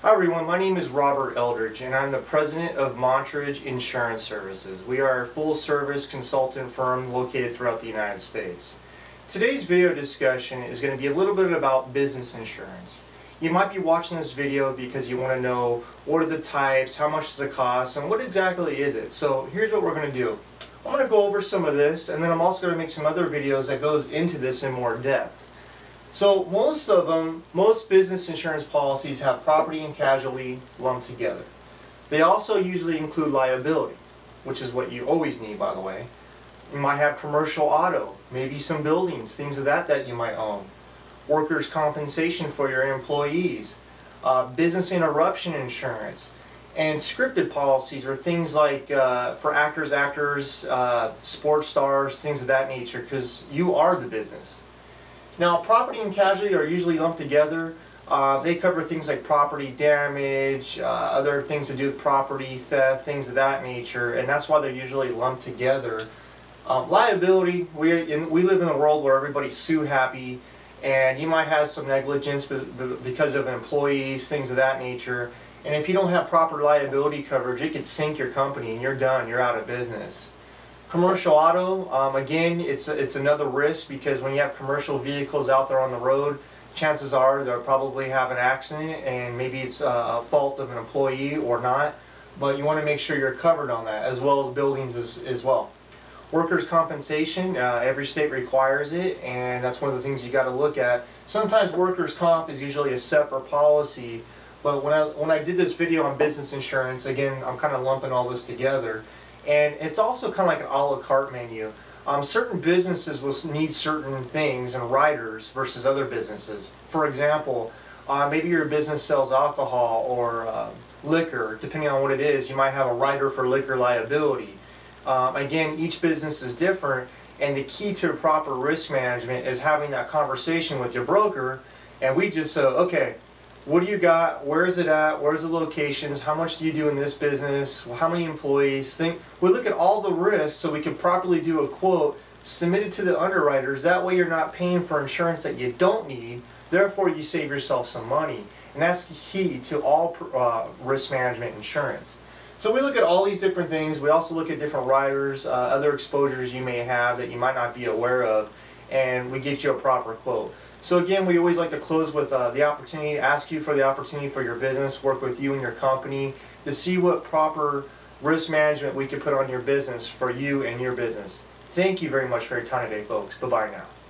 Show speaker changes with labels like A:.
A: Hi everyone, my name is Robert Eldridge and I'm the president of Montridge Insurance Services. We are a full service consultant firm located throughout the United States. Today's video discussion is going to be a little bit about business insurance. You might be watching this video because you want to know what are the types, how much does it cost, and what exactly is it. So here's what we're going to do. I'm going to go over some of this, and then I'm also going to make some other videos that goes into this in more depth. So most business insurance policies have property and casualty lumped together. They also usually include liability, which is what you always need, by the way. You might have commercial auto, maybe some buildings, things of that you might own. Workers' compensation for your employees, business interruption insurance, and scripted policies are things like for actors, sports stars, things of that nature, because you are the business. Now, property and casualty are usually lumped together. They cover things like property damage, other things to do with property theft, things of that nature, and that's why they're usually lumped together. Liability, we live in a world where everybody's sue happy, and you might have some negligence because of employees, things of that nature. And if you don't have proper liability coverage, it could sink your company and you're done, you're out of business. Commercial auto, again, it's another risk because when you have commercial vehicles out there on the road, chances are they'll probably have an accident and maybe it's a fault of an employee or not, but you want to make sure you're covered on that, as well as buildings as well. Workers' compensation, every state requires it, and that's one of the things you got to look at. Sometimes workers' comp is usually a separate policy, but when I did this video on business insurance, again, I'm kind of lumping all this together. And it's also kind of like an a la carte menu. Certain businesses will need certain things and riders versus other businesses. For example, maybe your business sells alcohol or liquor. Depending on what it is, you might have a rider for liquor liability. Again, each business is different, and the key to proper risk management is having that conversation with your broker. And we just say, okay, what do you got? Where is it at? Where's the locations? How much do you do in this business? How many employees? We look at all the risks so we can properly do a quote, submit it to the underwriters. That way you're not paying for insurance that you don't need. Therefore, you save yourself some money. And that's key to all risk management insurance. So we look at all these different things. We also look at different riders, other exposures you may have that you might not be aware of, and we get you a proper quote. So again, we always like to close with the opportunity, ask you for the opportunity for your business, work with you and your company to see what proper risk management we can put on your business for you and your business. Thank you very much for your time today, folks. Bye-bye now.